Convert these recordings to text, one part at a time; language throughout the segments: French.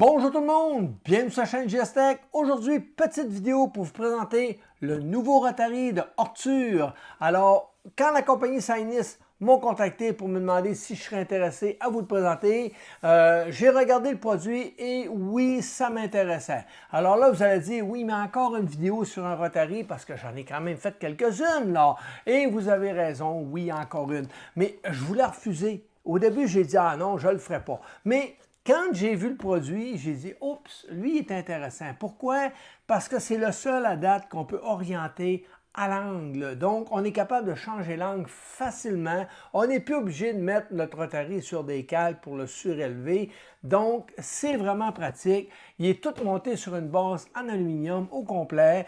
Bonjour tout le monde, bienvenue sur la chaîne JS Tech. Aujourd'hui, petite vidéo pour vous présenter le nouveau Rotary de Ortur. Alors, quand la compagnie Sainis m'ont contacté pour me demander si je serais intéressé à vous le présenter, j'ai regardé le produit et oui, ça m'intéressait. Alors là, vous allez dire, oui, mais encore une vidéo sur un Rotary parce que j'en ai quand même fait quelques-unes là. Et vous avez raison, oui, encore une. Mais je voulais refuser. Au début, j'ai dit, ah non, je ne le ferai pas. Mais quand j'ai vu le produit, j'ai dit, oups, lui est intéressant. Pourquoi? Parce que c'est le seul à date qu'on peut orienter à l'angle. Donc, on est capable de changer l'angle facilement. On n'est plus obligé de mettre notre Rotary sur des cales pour le surélever. Donc, c'est vraiment pratique. Il est tout monté sur une base en aluminium au complet.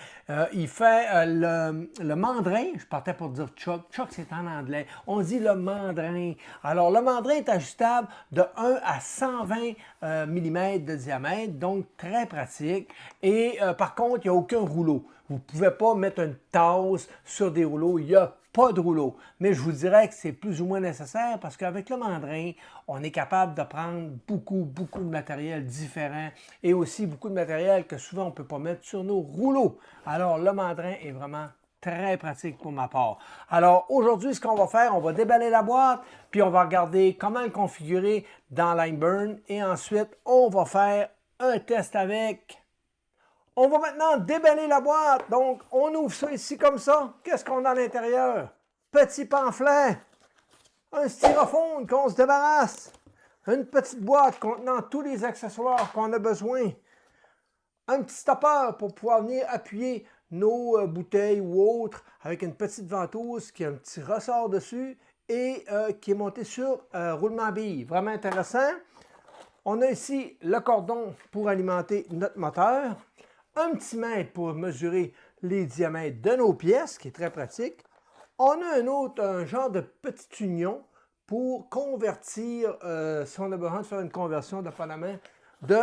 Il fait le mandrin. Je partais pour dire chuck. Chuck, c'est en anglais. On dit le mandrin. Alors, le mandrin est ajustable de 1 à 120 mm de diamètre, donc très pratique. Et par contre, il n'y a aucun rouleau. Vous ne pouvez pas mettre une tasse sur des rouleaux. Il n'y a pas de rouleau. Mais je vous dirais que c'est plus ou moins nécessaire parce qu'avec le mandrin, on est capable de prendre beaucoup de matériel différent et aussi beaucoup de matériel que souvent on ne peut pas mettre sur nos rouleaux. Alors, le mandrin est vraiment très pratique pour ma part. Alors, aujourd'hui, ce qu'on va faire, on va déballer la boîte, puis on va regarder comment le configurer dans Lineburn et ensuite, on va faire un test avec. On va maintenant déballer la boîte. Donc, on ouvre ça ici comme ça. Qu'est-ce qu'on a à l'intérieur? Petit pamphlet, un styrofoam qu'on se débarrasse, une petite boîte contenant tous les accessoires qu'on a besoin, un petit stopper pour pouvoir venir appuyer nos bouteilles ou autres avec une petite ventouse qui a un petit ressort dessus et qui est monté sur roulement à billes. Vraiment intéressant. On a ici le cordon pour alimenter notre moteur. Un petit mètre pour mesurer les diamètres de nos pièces, qui est très pratique. On a un genre de petite union pour convertir, si on a besoin de faire une conversion dépendamment de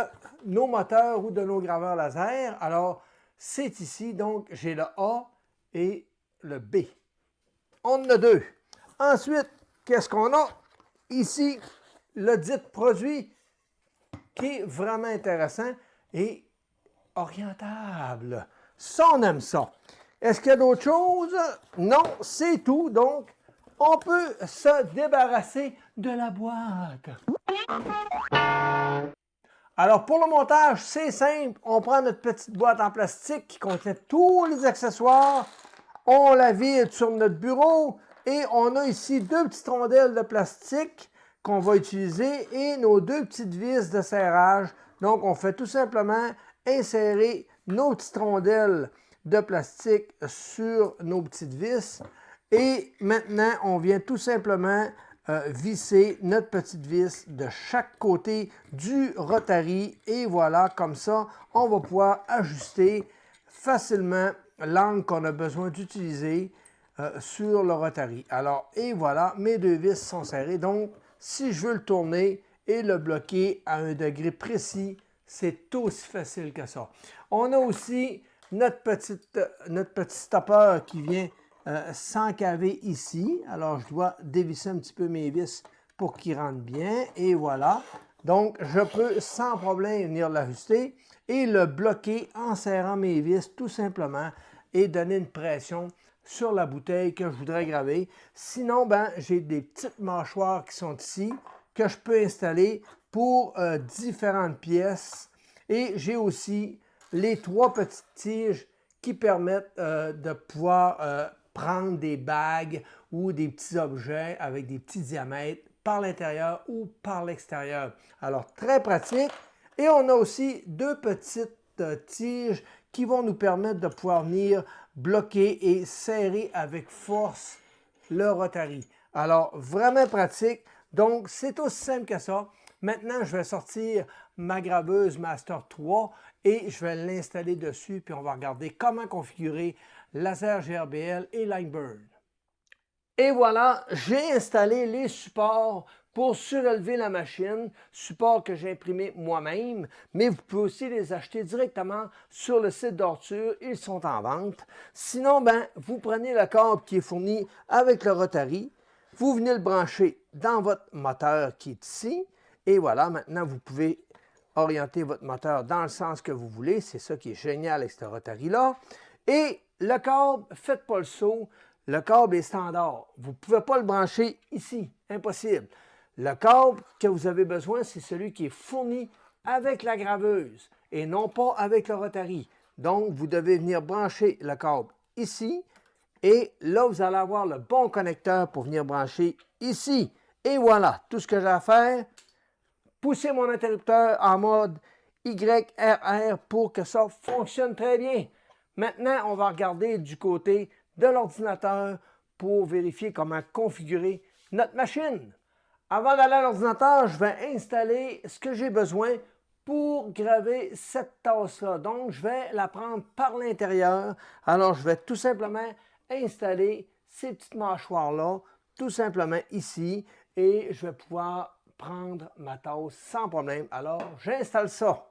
nos moteurs ou de nos graveurs laser. Alors, c'est ici, donc j'ai le A et le B. On en a deux. Ensuite, qu'est-ce qu'on a? Ici, le dit produit qui est vraiment intéressant et orientable. Ça, on aime ça. Est-ce qu'il y a d'autres choses? Non, c'est tout. Donc, on peut se débarrasser de la boîte. Alors, pour le montage, c'est simple. On prend notre petite boîte en plastique qui contient tous les accessoires. On la vide sur notre bureau et on a ici deux petites rondelles de plastique qu'on va utiliser et nos deux petites vis de serrage. Donc, on fait tout simplement insérer nos petites rondelles de plastique sur nos petites vis. Et maintenant, on vient tout simplement visser notre petite vis de chaque côté du Rotary. Et voilà, comme ça, on va pouvoir ajuster facilement l'angle qu'on a besoin d'utiliser sur le Rotary. Alors, et voilà, mes deux vis sont serrées. Donc, si je veux le tourner et le bloquer à un degré précis, c'est aussi facile que ça. On a aussi notre petit stopper qui vient s'encaver ici. Alors, je dois dévisser un petit peu mes vis pour qu'il rentre bien. Et voilà. Donc, je peux sans problème venir l'ajuster et le bloquer en serrant mes vis tout simplement et donner une pression sur la bouteille que je voudrais graver. Sinon, ben, j'ai des petites mâchoires qui sont ici que je peux installer pour différentes pièces. Et j'ai aussi les trois petites tiges qui permettent de pouvoir prendre des bagues ou des petits objets avec des petits diamètres par l'intérieur ou par l'extérieur. Alors, très pratique. Et on a aussi deux petites tiges qui vont nous permettre de pouvoir venir bloquer et serrer avec force le Rotary. Alors, vraiment pratique. Donc, c'est aussi simple que ça. Maintenant, je vais sortir ma graveuse Master 3 et je vais l'installer dessus, puis on va regarder comment configurer laser GRBL et Lineburn. Et voilà, j'ai installé les supports pour surélever la machine, supports que j'ai imprimés moi-même, mais vous pouvez aussi les acheter directement sur le site d'Ortur, ils sont en vente. Sinon, ben, vous prenez le câble qui est fourni avec le Rotary, vous venez le brancher dans votre moteur qui est ici, et voilà, maintenant vous pouvez orienter votre moteur dans le sens que vous voulez. C'est ça qui est génial avec ce rotary-là. Et le câble, faites pas le saut. Le câble est standard. Vous ne pouvez pas le brancher ici. Impossible. Le câble que vous avez besoin, c'est celui qui est fourni avec la graveuse et non pas avec le rotary. Donc, vous devez venir brancher le câble ici. Et là, vous allez avoir le bon connecteur pour venir brancher ici. Et voilà, tout ce que j'ai à faire, pousser mon interrupteur en mode YRR pour que ça fonctionne très bien. Maintenant, on va regarder du côté de l'ordinateur pour vérifier comment configurer notre machine. Avant d'aller à l'ordinateur, je vais installer ce que j'ai besoin pour graver cette tasse-là. Donc, je vais la prendre par l'intérieur. Alors, je vais tout simplement installer ces petites mâchoires-là, tout simplement ici, et je vais pouvoir prendre ma tasse sans problème. Alors, j'installe ça.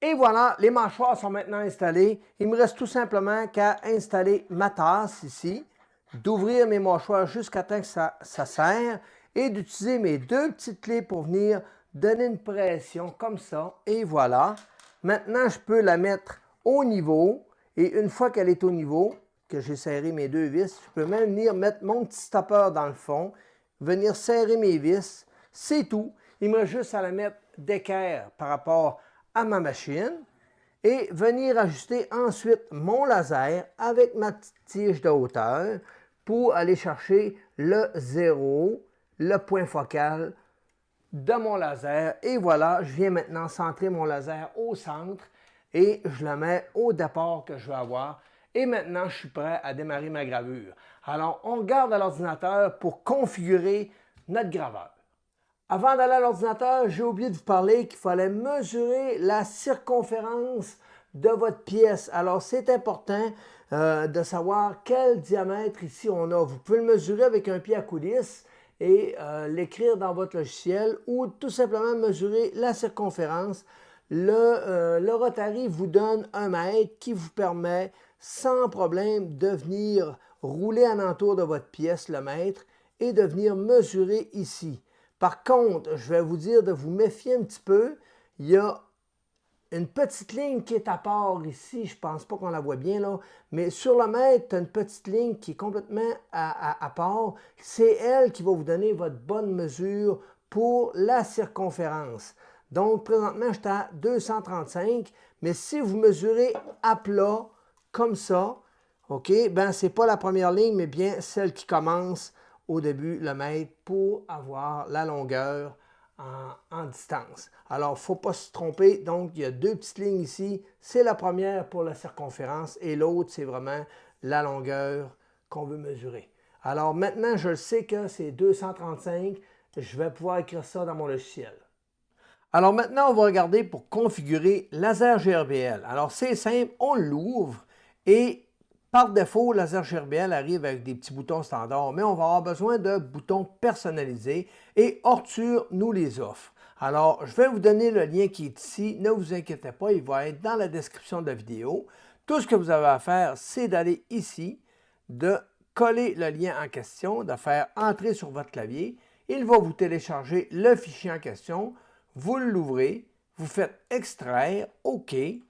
Et voilà, les mâchoires sont maintenant installées. Il me reste tout simplement qu'à installer ma tasse ici, d'ouvrir mes mâchoires jusqu'à temps que ça serre et d'utiliser mes deux petites clés pour venir donner une pression comme ça. Et voilà. Maintenant, je peux la mettre au niveau. Et une fois qu'elle est au niveau, que j'ai serré mes deux vis, je peux même venir mettre mon petit stopper dans le fond, venir serrer mes vis. C'est tout. Il me reste juste à la mettre d'équerre par rapport à ma machine et venir ajuster ensuite mon laser avec ma petite tige de hauteur pour aller chercher le zéro, le point focal de mon laser. Et voilà, je viens maintenant centrer mon laser au centre et je le mets au départ que je veux avoir. Et maintenant, je suis prêt à démarrer ma gravure. Alors, on regarde à l'ordinateur pour configurer notre graveur. Avant d'aller à l'ordinateur, j'ai oublié de vous parler qu'il fallait mesurer la circonférence de votre pièce. Alors, c'est important de savoir quel diamètre ici on a. Vous pouvez le mesurer avec un pied à coulisse et l'écrire dans votre logiciel ou tout simplement mesurer la circonférence. Le Rotary vous donne 1 mètre qui vous permet sans problème de venir rouler alentour de votre pièce le mètre et de venir mesurer ici. Par contre, je vais vous dire de vous méfier un petit peu. Il y a une petite ligne qui est à part ici. Je ne pense pas qu'on la voit bien là. Mais sur le mètre, tu as une petite ligne qui est complètement à part. C'est elle qui va vous donner votre bonne mesure pour la circonférence. Donc, présentement, je suis à 235. Mais si vous mesurez à plat, comme ça, OK, ben ce n'est pas la première ligne, mais bien celle qui commence au début, le mètre, pour avoir la longueur en distance. Alors, il ne faut pas se tromper. Donc, il y a deux petites lignes ici. C'est la première pour la circonférence et l'autre, c'est vraiment la longueur qu'on veut mesurer. Alors, maintenant, je sais que c'est 235. Je vais pouvoir écrire ça dans mon logiciel. Alors, maintenant, on va regarder pour configurer Laser GRBL. Alors, c'est simple. On l'ouvre et par défaut, Laser GRBL arrive avec des petits boutons standards, mais on va avoir besoin de boutons personnalisés et Ortur nous les offre. Alors, je vais vous donner le lien qui est ici. Ne vous inquiétez pas, il va être dans la description de la vidéo. Tout ce que vous avez à faire, c'est d'aller ici, de coller le lien en question, de faire entrer sur votre clavier. Il va vous télécharger le fichier en question. Vous l'ouvrez, vous faites extraire, OK, et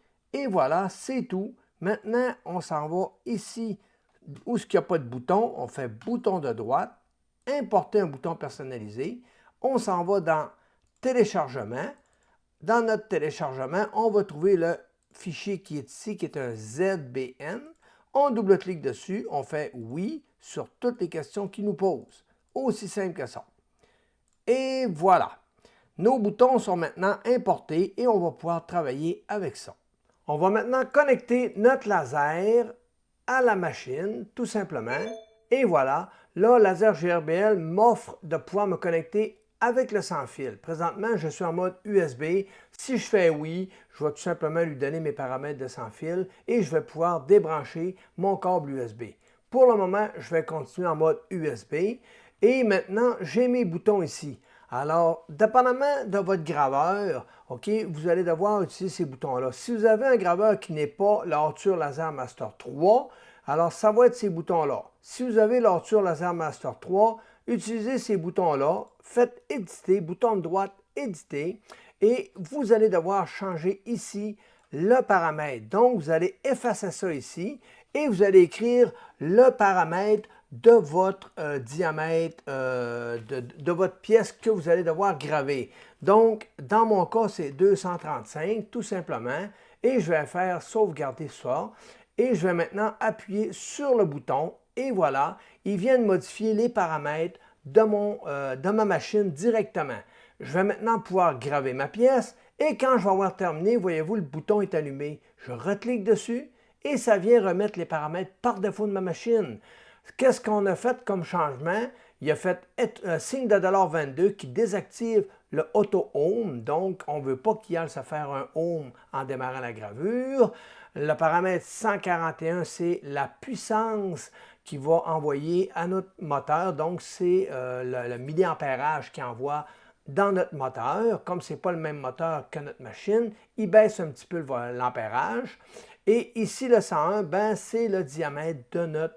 voilà, c'est tout. Maintenant, on s'en va ici où il n'y a pas de bouton. On fait bouton de droite, importer un bouton personnalisé. On s'en va dans téléchargement. Dans notre téléchargement, on va trouver le fichier qui est ici, qui est un ZBN. On double-clique dessus, on fait oui sur toutes les questions qu'il nous pose. Aussi simple que ça. Et voilà. Nos boutons sont maintenant importés et on va pouvoir travailler avec ça. On va maintenant connecter notre laser à la machine, tout simplement. Et voilà, là, Laser GRBL m'offre de pouvoir me connecter avec le sans-fil. Présentement, je suis en mode USB. Si je fais oui, je vais tout simplement lui donner mes paramètres de sans-fil et je vais pouvoir débrancher mon câble USB. Pour le moment, je vais continuer en mode USB. Et maintenant, j'ai mes boutons ici. Alors, dépendamment de votre graveur, OK, vous allez devoir utiliser ces boutons-là. Si vous avez un graveur qui n'est pas l'Arthur Laser Master 3, alors ça va être ces boutons-là. Si vous avez l'Arthur Laser Master 3, utilisez ces boutons-là, faites éditer, bouton de droite, éditer, et vous allez devoir changer ici le paramètre. Donc, vous allez effacer ça ici et vous allez écrire le paramètre de votre diamètre de votre pièce que vous allez devoir graver. Donc, dans mon cas, c'est 235, tout simplement, et je vais faire sauvegarder ça. Et je vais maintenant appuyer sur le bouton, et voilà, il vient de modifier les paramètres de ma machine directement. Je vais maintenant pouvoir graver ma pièce, et quand je vais avoir terminé, voyez-vous, le bouton est allumé. Je reclique dessus, et ça vient remettre les paramètres par défaut de ma machine. Qu'est-ce qu'on a fait comme changement? Il a fait signe de $22 qui désactive le Auto Home, donc on ne veut pas qu'il aille se faire un Home en démarrant la gravure. Le paramètre 141, c'est la puissance qui va envoyer à notre moteur, donc c'est le milliampérage qui envoie dans notre moteur. Comme ce n'est pas le même moteur que notre machine, il baisse un petit peu l'ampérage. Et ici, le 101, ben, c'est le diamètre de notre,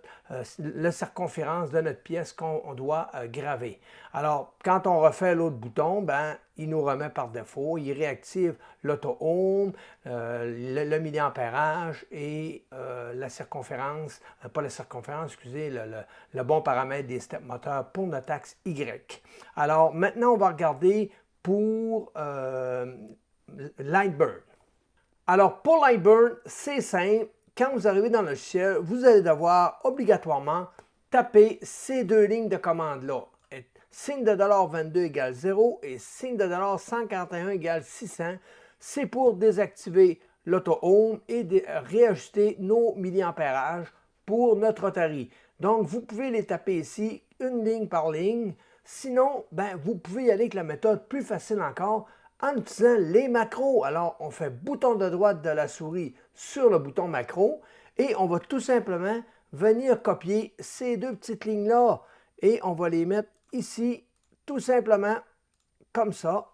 la circonférence de notre pièce qu'on doit graver. Alors, quand on refait l'autre bouton, ben, il nous remet par défaut, il réactive l'auto-ohm, le milliampérage et la circonférence, pas la circonférence, excusez, le bon paramètre des step moteurs pour notre axe Y. Alors, maintenant, on va regarder pour Lightburn. Alors, pour Lightburn, c'est simple. Quand vous arrivez dans le logiciel, vous allez devoir obligatoirement taper ces deux lignes de commande-là. Signe de $22 égale 0 et signe de $141 égale 600. C'est pour désactiver l'auto-ohm et réajuster nos milliampérages pour notre rotarie. Donc, vous pouvez les taper ici, une ligne par ligne. Sinon, ben, vous pouvez y aller avec la méthode plus facile encore, en utilisant les macros. Alors, on fait bouton de droite de la souris sur le bouton macro et on va tout simplement venir copier ces deux petites lignes-là et on va les mettre ici, tout simplement comme ça.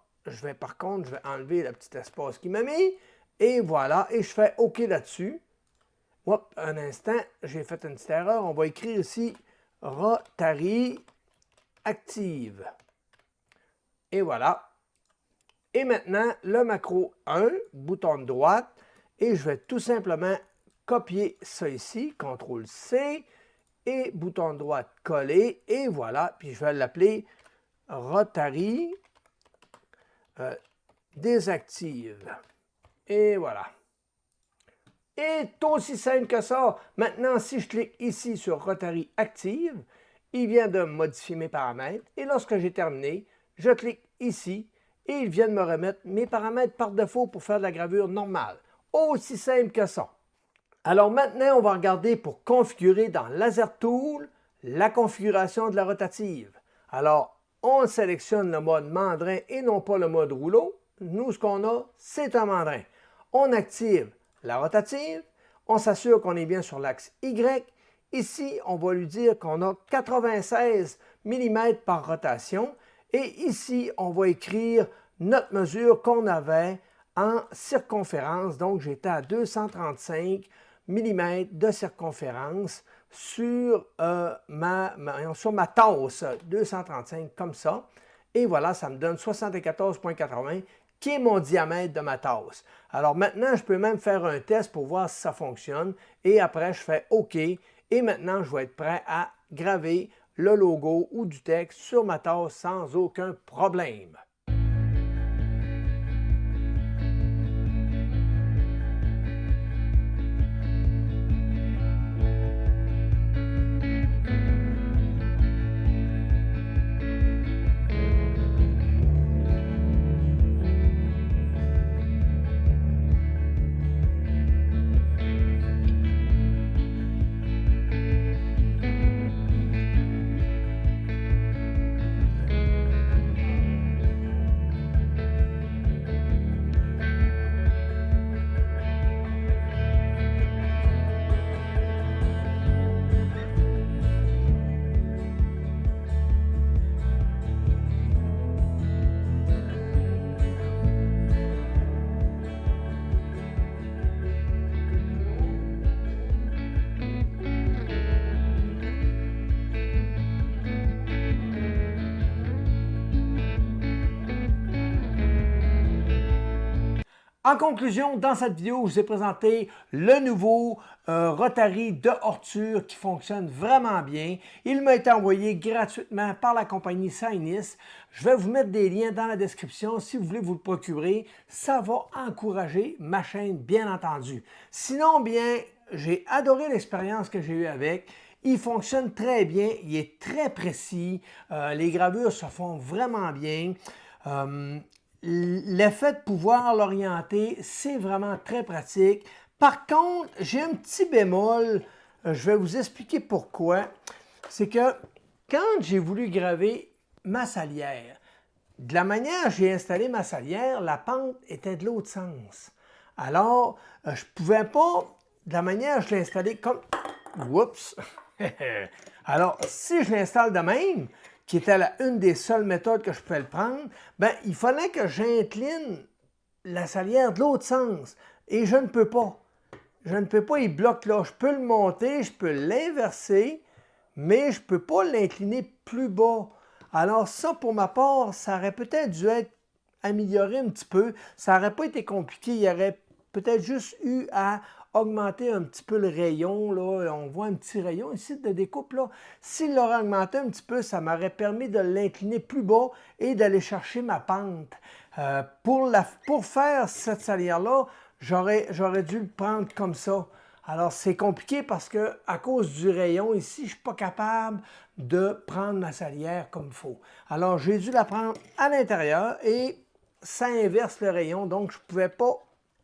Par contre, je vais enlever le petit espace qu'il m'a mis et voilà, et je fais OK là-dessus. Hop, un instant, j'ai fait une petite erreur. On va écrire ici Rotary active. Et voilà. Et maintenant, le macro 1, bouton de droite, et je vais tout simplement copier ça ici, CTRL-C, et bouton de droite, coller, et voilà, puis je vais l'appeler Rotary désactive. Et voilà. Et c'est aussi simple que ça. Maintenant, si je clique ici sur Rotary active, il vient de modifier mes paramètres, et lorsque j'ai terminé, je clique ici, et il vient de me remettre mes paramètres par défaut pour faire de la gravure normale. Aussi simple que ça. Alors maintenant, on va regarder pour configurer dans Laser Tool la configuration de la rotative. Alors, on sélectionne le mode mandrin et non pas le mode rouleau. Nous, ce qu'on a, c'est un mandrin. On active la rotative. On s'assure qu'on est bien sur l'axe Y. Ici, on va lui dire qu'on a 96 mm par rotation. Et ici, on va écrire notre mesure qu'on avait en circonférence. Donc, j'étais à 235 mm de circonférence sur ma tasse, 235 comme ça. Et voilà, ça me donne 74,80 qui est mon diamètre de ma tasse. Alors maintenant, je peux même faire un test pour voir si ça fonctionne. Et après, je fais OK. Et maintenant, je vais être prêt à graver le logo ou du texte sur ma tasse sans aucun problème. En conclusion, dans cette vidéo, je vous ai présenté le nouveau Rotary de Ortur qui fonctionne vraiment bien. Il m'a été envoyé gratuitement par la compagnie Sainis. Je vais vous mettre des liens dans la description si vous voulez vous le procurer. Ça va encourager ma chaîne, bien entendu. Sinon, bien, j'ai adoré l'expérience que j'ai eue avec. Il fonctionne très bien, il est très précis. Les gravures se font vraiment bien. L'effet de pouvoir l'orienter, c'est vraiment très pratique. Par contre, j'ai un petit bémol, je vais vous expliquer pourquoi. C'est que quand j'ai voulu graver ma salière, de la manière dont j'ai installé ma salière, la pente était de l'autre sens. Alors, je ne pouvais pas, de la manière dont je l'ai installé comme... Oups! Alors, si je l'installe de même, qui était une des seules méthodes que je pouvais le prendre, ben, il fallait que j'incline la salière de l'autre sens. Et je ne peux pas. Je ne peux pas, il bloque là. Je peux le monter, je peux l'inverser, mais je ne peux pas l'incliner plus bas. Alors ça, pour ma part, ça aurait peut-être dû être amélioré un petit peu. Ça n'aurait pas été compliqué. Il y aurait peut-être juste eu à augmenter un petit peu le rayon. Là. On voit un petit rayon ici de découpe. S'il l'aurait augmenté un petit peu, ça m'aurait permis de l'incliner plus bas et d'aller chercher ma pente. Pour faire cette salière-là, j'aurais dû le prendre comme ça. Alors, c'est compliqué parce que à cause du rayon ici, je ne suis pas capable de prendre ma salière comme il faut. Alors, j'ai dû la prendre à l'intérieur et ça inverse le rayon. Donc, je ne pouvais pas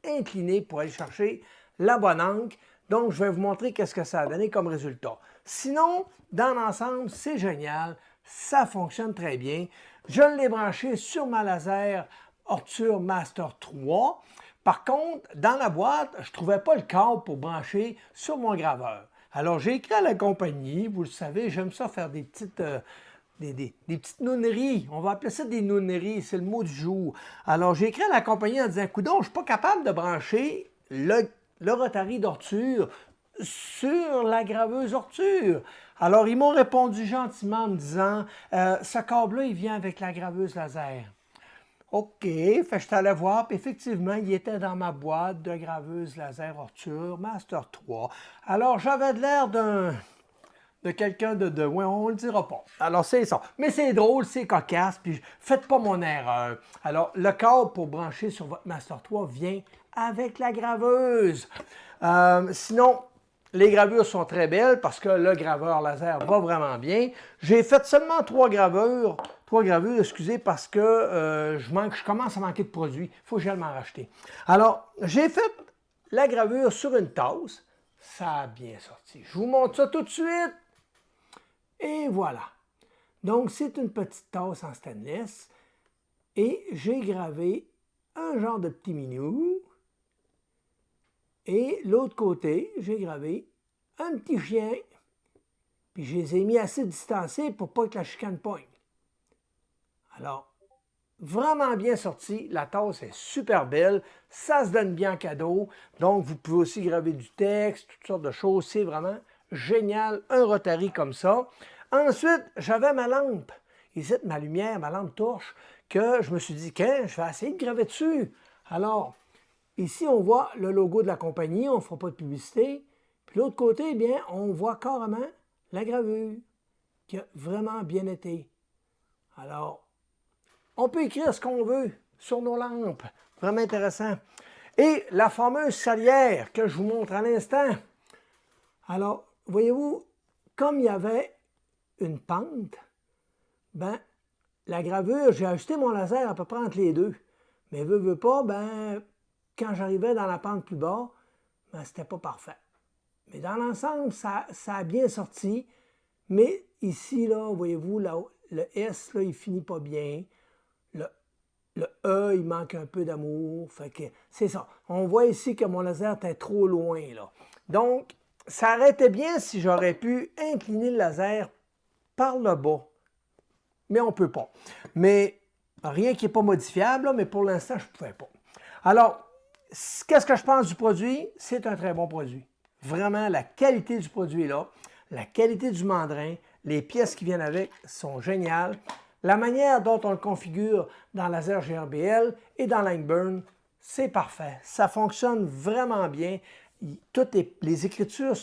incliner pour aller chercher la bonne angle. Donc, je vais vous montrer qu'est-ce que ça a donné comme résultat. Sinon, dans l'ensemble, c'est génial. Ça fonctionne très bien. Je l'ai branché sur ma laser Ortur Master 3. Par contre, dans la boîte, je ne trouvais pas le câble pour brancher sur mon graveur. Alors, j'ai écrit à la compagnie. Vous le savez, j'aime ça faire des petites... des petites nouneries. On va appeler ça des nouneries, c'est le mot du jour. Alors, j'ai écrit à la compagnie en disant, coudonc, je ne suis pas capable de brancher le Rotary d'Ortur sur la graveuse Ortur. Alors, ils m'ont répondu gentiment en me disant, ce câble-là, il vient avec la graveuse laser. OK, fait je suis allé voir, puis effectivement, il était dans ma boîte de graveuse laser Ortur Master 3. Alors, j'avais de l'air de quelqu'un de ouais, on ne le dira pas. Alors, c'est ça. Mais c'est drôle, c'est cocasse, puis faites pas mon erreur. Alors, le câble pour brancher sur votre Master 3 vient avec la graveuse. Sinon, les gravures sont très belles parce que le graveur laser va vraiment bien. J'ai fait seulement trois gravures, excusez, parce que je commence à manquer de produits. Il faut que j'aille m'en racheter. Alors, j'ai fait la gravure sur une tasse. Ça a bien sorti. Je vous montre ça tout de suite. Et voilà. Donc, c'est une petite tasse en stainless. Et j'ai gravé un genre de petit minou. Et l'autre côté, j'ai gravé un petit chien. Puis je les ai mis assez distancés pour pas que la chicane pogne. Alors, vraiment bien sorti. La tasse est super belle. Ça se donne bien en cadeau. Donc, vous pouvez aussi graver du texte, toutes sortes de choses. C'est vraiment génial, un Rotary comme ça. Ensuite, j'avais ma lampe. Ici, ma lumière, ma lampe torche, que je me suis dit, je vais essayer de graver dessus. Alors, ici, on voit le logo de la compagnie, on ne fera pas de publicité. Puis l'autre côté, eh bien, on voit carrément la gravure qui a vraiment bien été. Alors, on peut écrire ce qu'on veut sur nos lampes. Vraiment intéressant. Et la fameuse salière que je vous montre à l'instant. Alors, voyez-vous, comme il y avait une pente, ben, la gravure, j'ai ajusté mon laser à peu près entre les deux. Mais veut pas, ben, quand j'arrivais dans la pente plus bas, ben, c'était pas parfait. Mais dans l'ensemble, ça a bien sorti. Mais ici, là, voyez-vous, le S, là, il finit pas bien. Le E, il manque un peu d'amour. Fait que c'est ça. On voit ici que mon laser était trop loin, là. Donc, ça aurait été bien si j'aurais pu incliner le laser par le bas. Mais on ne peut pas. Mais rien qui n'est pas modifiable, là, mais pour l'instant, je ne pouvais pas. Alors, qu'est-ce que je pense du produit? C'est un très bon produit. Vraiment, la qualité du produit est là. La qualité du mandrin, les pièces qui viennent avec sont géniales. La manière dont on le configure dans Laser GRBL et dans Langburn, C'est parfait. Ça fonctionne vraiment bien. Les écritures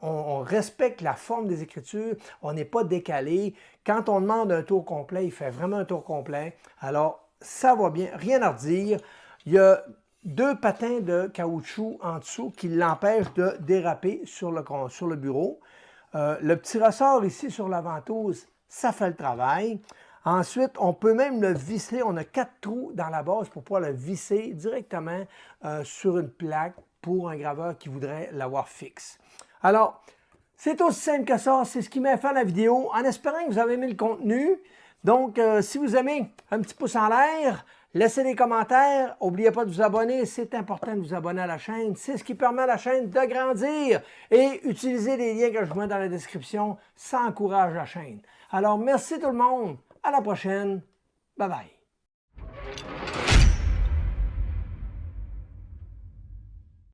on respecte la forme des écritures. On n'est pas décalé. Quand on demande un tour complet, il fait vraiment un tour complet. Alors, ça va bien. Rien à redire. Il y a 2 patins de caoutchouc en dessous qui l'empêchent de déraper sur le bureau. Le petit ressort ici sur la ventouse, ça fait le travail. Ensuite, on peut même le visser. On a 4 trous dans la base pour pouvoir le visser directement sur une plaque pour un graveur qui voudrait l'avoir fixe. Alors, c'est aussi simple que ça. C'est ce qui m'a fait la vidéo. En espérant que vous avez aimé le contenu. Donc, si vous aimez, un petit pouce en l'air. Laissez des commentaires. N'oubliez pas de vous abonner. C'est important de vous abonner à la chaîne. C'est ce qui permet à la chaîne de grandir. Et utilisez les liens que je vous mets dans la description. Ça encourage la chaîne. Alors, merci tout le monde. À la prochaine. Bye bye.